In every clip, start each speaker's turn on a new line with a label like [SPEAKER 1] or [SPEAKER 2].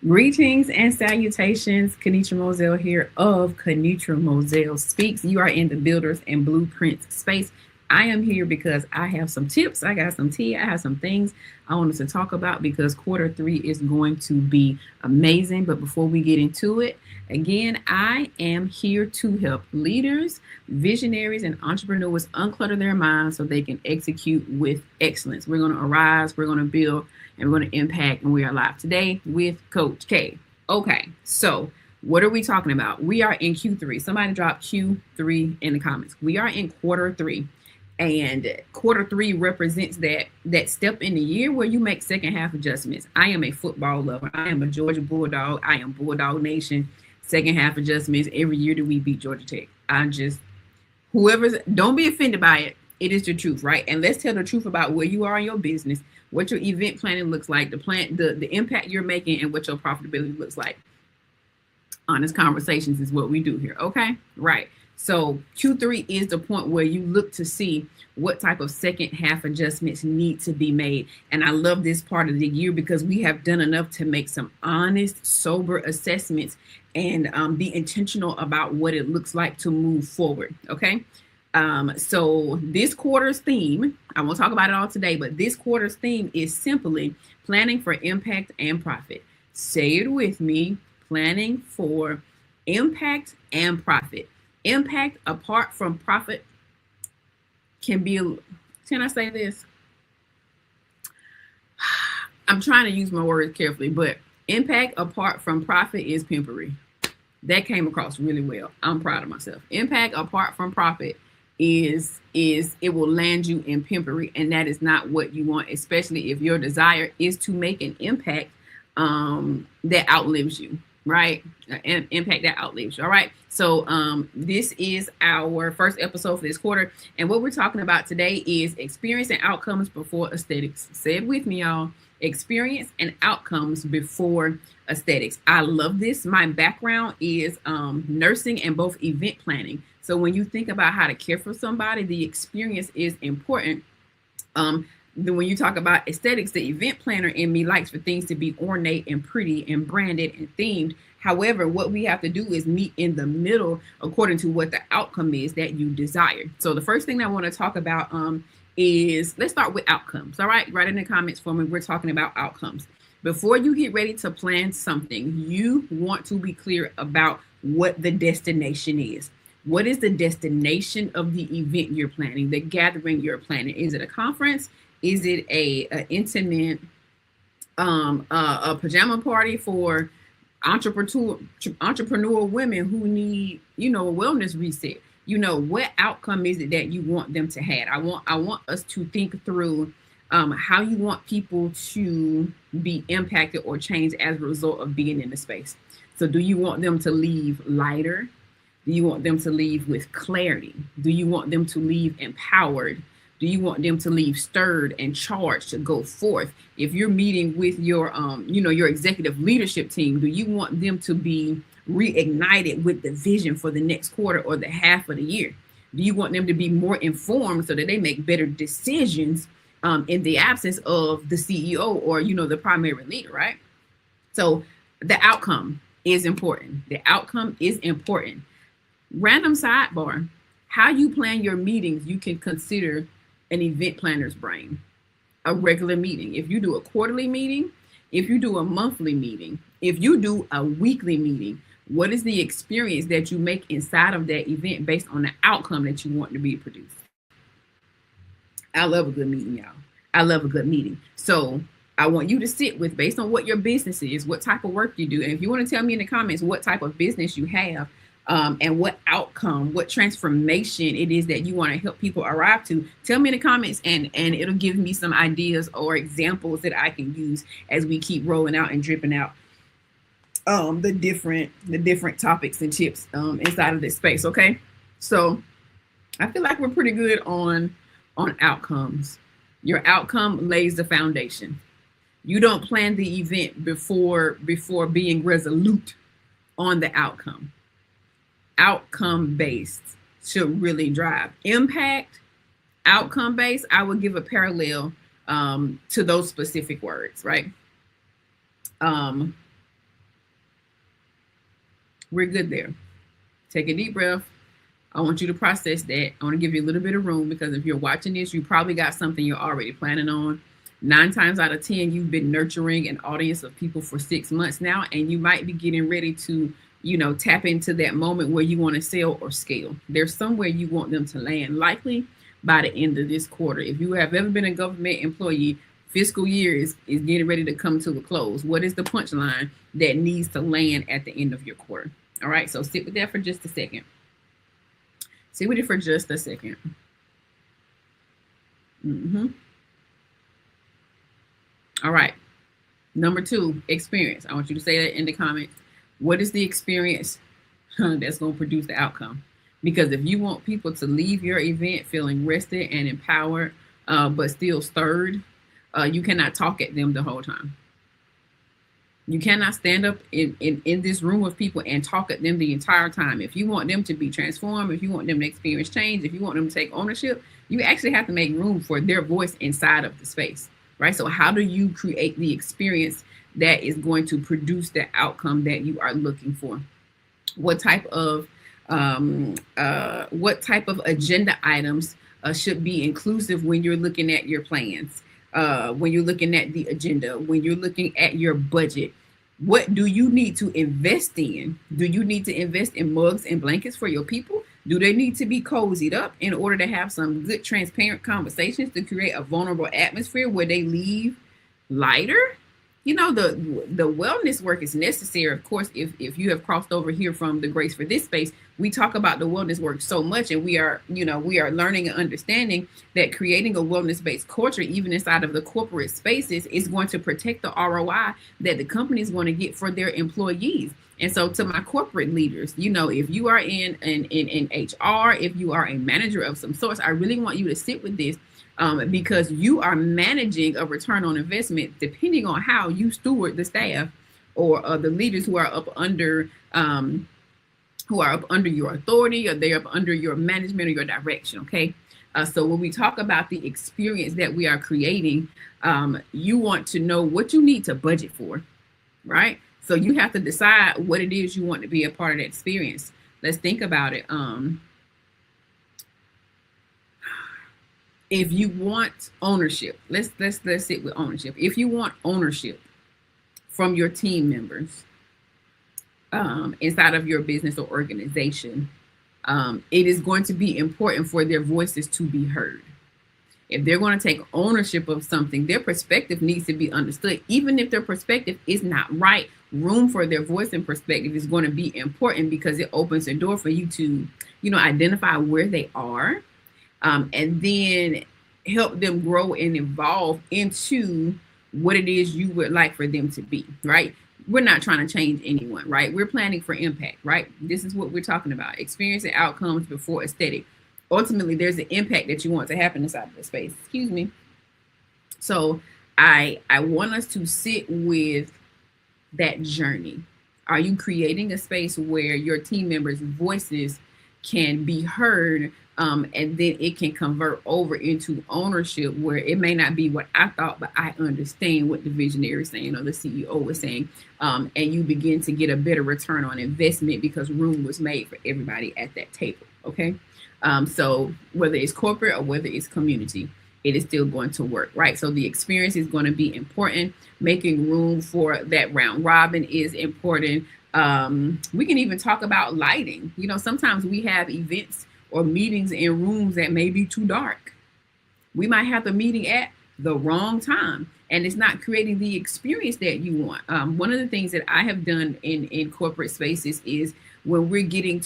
[SPEAKER 1] Greetings and salutations. Kenitra Moselle here of Kenitra Moselle Speaks. You are in the Builders and Blueprints space. I am here because I have some tips, I got some tea, I have some things I wanted to talk about because quarter three is going to be amazing. But before we get into it, again, I am here to help leaders, visionaries, and entrepreneurs unclutter their minds so they can execute with excellence. We're going to arise, we're going to build, and we're going to impact. And we are live today with Coach K. Okay, so what are we talking about? We are in Q3. Somebody drop Q3 in the comments. We are in quarter three. And quarter three represents that step in the year where you make second half adjustments. I am a football lover. I am a Georgia Bulldog. I am Bulldog Nation. Second half adjustments every year that we beat Georgia Tech. I just whoever's don't be offended by it. It is the truth, right? And let's tell the truth about where you are in your business, what your event planning looks like, the impact you're making, and what your profitability looks like. Honest conversations is what we do here. Okay, right. So Q3 is the point where you look to see what type of second half adjustments need to be made. And I love this part of the year because we have done enough to make some honest, sober assessments and be intentional about what it looks like to move forward. Okay. So this quarter's theme, I won't talk about it all today, but this quarter's theme is simply planning for impact and profit. Say it with me, planning for impact and profit. Impact apart from profit can be, can I say this? I'm trying to use my words carefully, but impact apart from profit is pimpery. That came across really well. I'm proud of myself. Impact apart from profit is it will land you in pimpery, and that is not what you want, especially if your desire is to make an impact that outlives you, right? An impact that outlives you. All right. So this is our first episode for this quarter, and what we're talking about today is experience and outcomes before aesthetics. Say it with me, y'all. Experience and outcomes before aesthetics. I love this. My background is nursing and both event planning. So when you think about how to care for somebody, the experience is important. Then when you talk about aesthetics, the event planner in me likes for things to be ornate and pretty and branded and themed. However, what we have to do is meet in the middle according to what the outcome is that you desire. So the first thing that I want to talk about is, let's start with outcomes. All right, write in the comments for me. We're talking about outcomes. Before you get ready to plan something, you want to be clear about what the destination is. What is the destination of the event you're planning, the gathering you're planning? Is it a conference? Is it a intimate a pajama party for entrepreneur women who need, a wellness reset? What outcome is it that you want them to have? I want us to think through how you want people to be impacted or changed as a result of being in the space. So do you want them to leave lighter? Do you want them to leave with clarity? Do you want them to leave empowered? Do you want them to leave stirred and charged to go forth? If you're meeting with your your executive leadership team, do you want them to be reignited with the vision for the next quarter or the half of the year? Do you want them to be more informed so that they make better decisions in the absence of the CEO or the primary leader, right? So the outcome is important. The outcome is important. Random sidebar: how you plan your meetings, you can consider an event planner's brain. A regular meeting, if you do a quarterly meeting, if you do a monthly meeting, if you do a weekly meeting, what is the experience that you make inside of that event based on the outcome that you want to be produced? I love a good meeting, y'all. I love a good meeting. So I want you to sit with, based on what your business is, what type of work you do. And if you want to tell me in the comments what type of business you have, and what outcome, what transformation it is that you want to help people arrive to, tell me in the comments, and it'll give me some ideas or examples that I can use as we keep rolling out and dripping out the different topics and tips inside of this space. Okay, so I feel like we're pretty good on outcomes. Your outcome lays the foundation. You don't plan the event before being resolute on the outcome. Outcome based should really drive impact. Outcome based, I would give a parallel to those specific words, right? We're good there. Take a deep breath. I want you to process that. I want to give you a little bit of room because if you're watching this, you probably got something you're already planning on. 9 times out of 10, you've been nurturing an audience of people for 6 months now, and you might be getting ready to, tap into that moment where you want to sell or scale. There's somewhere you want them to land, likely by the end of this quarter. If you have ever been a government employee, fiscal year is getting ready to come to a close. What is the punchline that needs to land at the end of your quarter? All right, so sit with that for just a second. Sit with it for just a second. All right. Number 2, experience. I want you to say that in the comments. What is the experience that's going to produce the outcome? Because if you want people to leave your event feeling rested and empowered, but still stirred, you cannot talk at them the whole time. You cannot stand up in this room of people and talk at them the entire time. If you want them to be transformed, if you want them to experience change, if you want them to take ownership, you actually have to make room for their voice inside of the space, right? So how do you create the experience that is going to produce the outcome that you are looking for? What type of agenda items should be inclusive when you're looking at your plans? When you're looking at the agenda, when you're looking at your budget, what do you need to invest in? Do you need to invest in mugs and blankets for your people? Do they need to be cozied up in order to have some good, transparent conversations to create a vulnerable atmosphere where they leave lighter? The wellness work is necessary. Of course, if you have crossed over here from the Grace for This space, we talk about the wellness work so much, and we are learning and understanding that creating a wellness-based culture, even inside of the corporate spaces, is going to protect the ROI that the company is going to get for their employees. And so to my corporate leaders, if you are in HR, if you are a manager of some sorts, I really want you to sit with this. Because you are managing a return on investment depending on how you steward the staff or the leaders who are up under your authority, or they're up under your management or your direction. Okay. So when we talk about the experience that we are creating, you want to know what you need to budget for, right? So you have to decide what it is you want to be a part of that experience. Let's think about it. If you want ownership, let's sit with ownership. If you want ownership from your team members inside of your business or organization, it is going to be important for their voices to be heard. If they're going to take ownership of something, their perspective needs to be understood. Even if their perspective is not right, room for their voice and perspective is going to be important because it opens the door for you to, identify where they are. And then help them grow and evolve into what it is you would like for them to be, right? We're not trying to change anyone, right? We're planning for impact, right? This is what we're talking about. Experience and outcomes before aesthetic. Ultimately, there's an impact that you want to happen inside of the space. Excuse me. So I want us to sit with that journey. Are you creating a space where your team members' voices can be heard? And then it can convert over into ownership where it may not be what I thought, but I understand what the visionary is saying or the CEO was saying. And you begin to get a better return on investment because room was made for everybody at that table. Okay. So whether it's corporate or whether it's community, it is still going to work, right? So the experience is going to be important. Making room for that round robin is important. We can even talk about lighting. Sometimes we have events or meetings in rooms that may be too dark. We might have the meeting at the wrong time, and it's not creating the experience that you want. One of the things that I have done in corporate spaces is when we're getting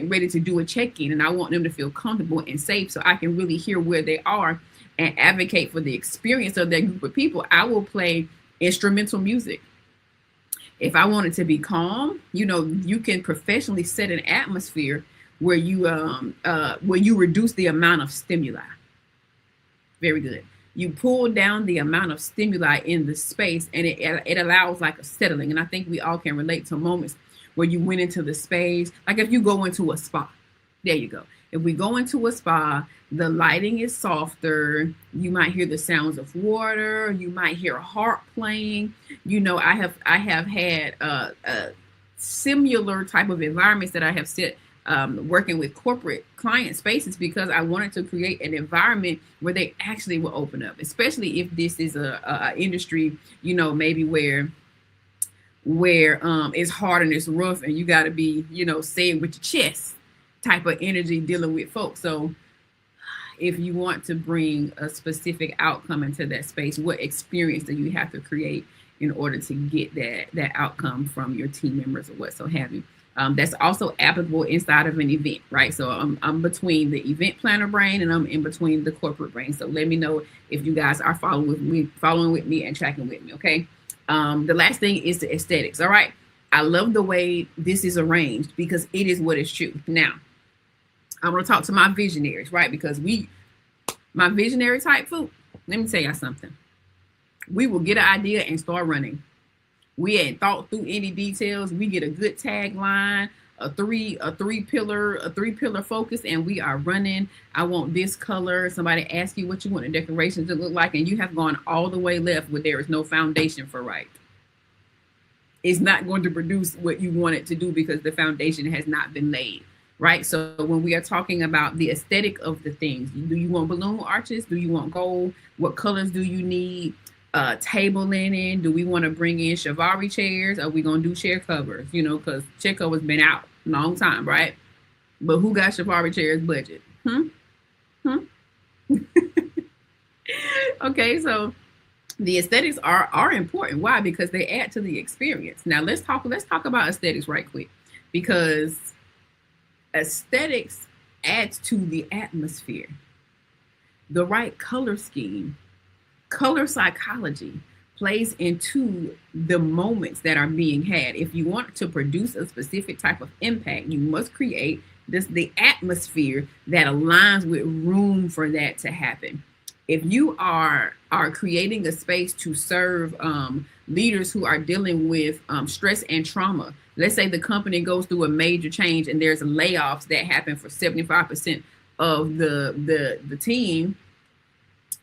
[SPEAKER 1] ready to do a check-in, and I want them to feel comfortable and safe so I can really hear where they are and advocate for the experience of that group of people, I will play instrumental music. If I want it to be calm, you can professionally set an atmosphere where you reduce the amount of stimuli. Very good. You pull down the amount of stimuli in the space, and it allows like a settling. And I think we all can relate to moments where you went into the space. Like if you go into a spa, there you go. If we go into a spa, the lighting is softer. You might hear the sounds of water. You might hear a harp playing. I have had similar type of environments that I have set working with corporate client spaces, because I wanted to create an environment where they actually will open up, especially if this is a industry, maybe where it's hard and it's rough and you got to be, say it with your chest type of energy dealing with folks. So if you want to bring a specific outcome into that space, what experience do you have to create in order to get that outcome from your team members or what so have you? That's also applicable inside of an event, right? So I'm between the event planner brain and I'm in between the corporate brain. So let me know if you guys are following with me and tracking with me, okay? The last thing is the aesthetics, all right? I love the way this is arranged because it is what is true. Now, I'm going to talk to my visionaries, right? Because my visionary type folk, let me tell y'all something. We will get an idea and start running. We ain't thought through any details. We get a good tagline, a three pillar focus, and we are running. I want this color. Somebody asks you what you want the decorations to look like, and you have gone all the way left where there is no foundation for right. It's not going to produce what you want it to do because the foundation has not been laid. Right. So when we are talking about the aesthetic of the things, do you want balloon arches? Do you want gold? What colors do you need? Table linen? Do we want to bring in Chivalry chairs? Are we going to do chair covers? Because chair covers been out a long time, right? But who got Chivalry chairs budget? Okay, so the aesthetics are important. Why? Because they add to the experience. Now let's talk about aesthetics right quick, because aesthetics adds to the atmosphere. The right color scheme, color psychology plays into the moments that are being had. If you want to produce a specific type of impact, you must create the atmosphere that aligns with room for that to happen. If you are creating a space to serve leaders who are dealing with stress and trauma, let's say the company goes through a major change and there's layoffs that happen for 75% of the team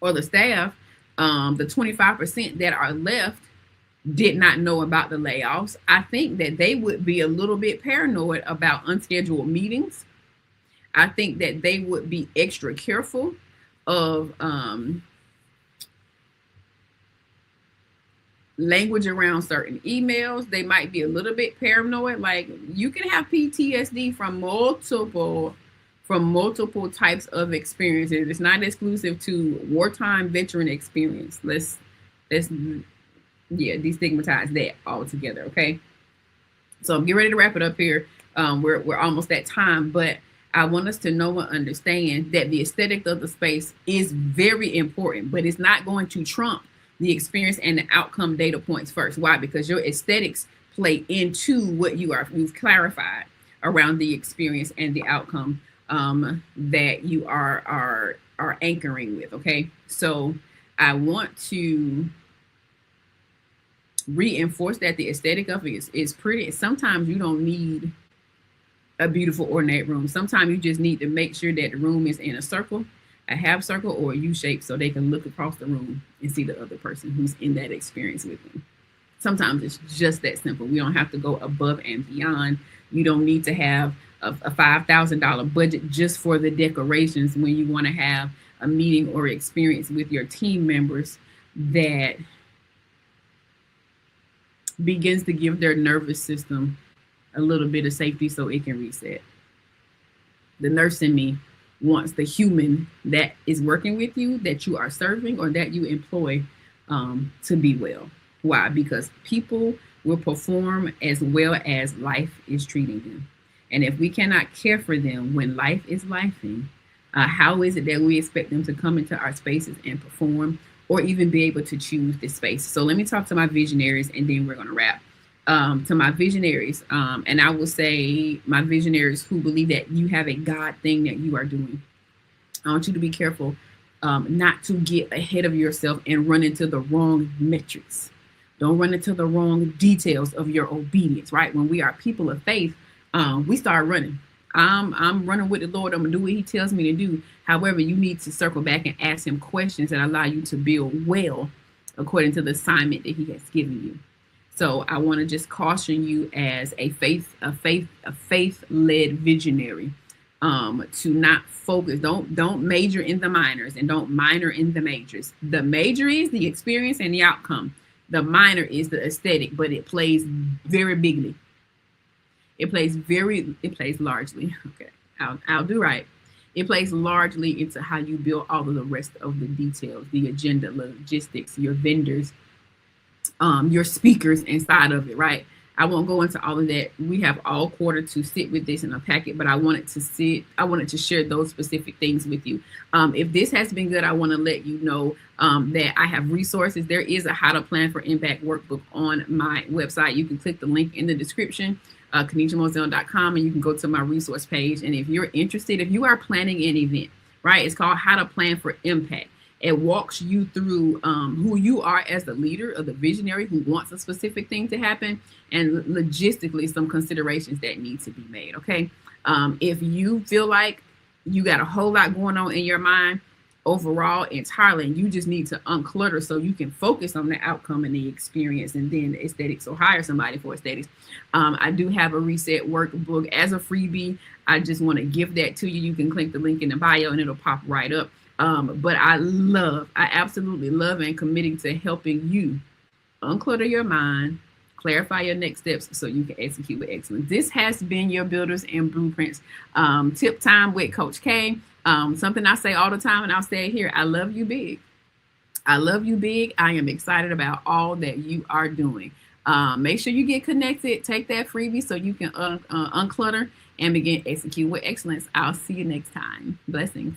[SPEAKER 1] or the staff, the 25% that are left did not know about the layoffs. I think that they would be a little bit paranoid about unscheduled meetings. I think that they would be extra careful of language around certain emails. They might be a little bit paranoid. Like, you can have PTSD from multiple types of experiences. It's not exclusive to wartime veteran experience. Let's destigmatize that altogether. Okay. So I'm getting ready to wrap it up here. We're almost at time, but I want us to know and understand that the aesthetic of the space is very important, but it's not going to trump the experience and the outcome data points first. Why? Because your aesthetics play into what you've clarified around the experience and the outcome that you are anchoring with. Okay. So I want to reinforce that the aesthetic of it is pretty. Sometimes you don't need a beautiful ornate room. Sometimes you just need to make sure that the room is in a circle, a half circle, or a U shape, so they can look across the room and see the other person who's in that experience with them. Sometimes it's just that simple. We don't have to go above and beyond. You don't need to have a $5,000 budget just for the decorations when you want to have a meeting or experience with your team members that begins to give their nervous system a little bit of safety so it can reset. The nurse in me wants the human that is working with you, that you are serving or that you employ, to be well. Why? Because people will perform as well as life is treating them. And if we cannot care for them when life is lifing, how is it that we expect them to come into our spaces and perform or even be able to choose this space? So let me talk to my visionaries and then we're going to wrap. To my visionaries, and I will say my visionaries who believe that you have a God thing that you are doing. I want you to be careful not to get ahead of yourself and run into the wrong metrics. Don't run into the wrong details of your obedience, right? When we are people of faith, we start running. I'm running with the Lord. I'm going to do what he tells me to do. However, you need to circle back and ask him questions that allow you to build well according to the assignment that he has given you. So I want to just caution you as a faith-led visionary, to not focus. Don't major in the minors and don't minor in the majors. The major is the experience and the outcome. The minor is the aesthetic, but it plays very bigly. It plays largely. Okay, I'll do right. It plays largely into how you build all of the rest of the details, the agenda, logistics, your vendors, your speakers inside of it, right? I won't go into all of that. We have all quarter to sit with this in a packet, but I wanted to share those specific things with you. If this has been good, I want to let you know that I have resources. There is a how to plan for impact workbook on my website. You can click the link in the description, KanishaMoselle.com, and you can go to my resource page. And if you're interested, if you are planning an event, right, it's called How to Plan for Impact. It walks you through who you are as the leader or the visionary who wants a specific thing to happen, and logistically some considerations that need to be made. Okay. If you feel like you got a whole lot going on in your mind overall entirely, and you just need to unclutter so you can focus on the outcome and the experience and then the aesthetics, or hire somebody for aesthetics. I do have a reset workbook as a freebie. I just want to give that to you. You can click the link in the bio and it'll pop right up. But I absolutely love and committing to helping you unclutter your mind, clarify your next steps so you can execute with excellence. This has been your Builders and Blueprints tip time with Coach K. Something I say all the time, and I'll say it here: I love you big. I love you big. I am excited about all that you are doing. Make sure you get connected. Take that freebie so you can unclutter and begin execute with excellence. I'll see you next time. Blessings.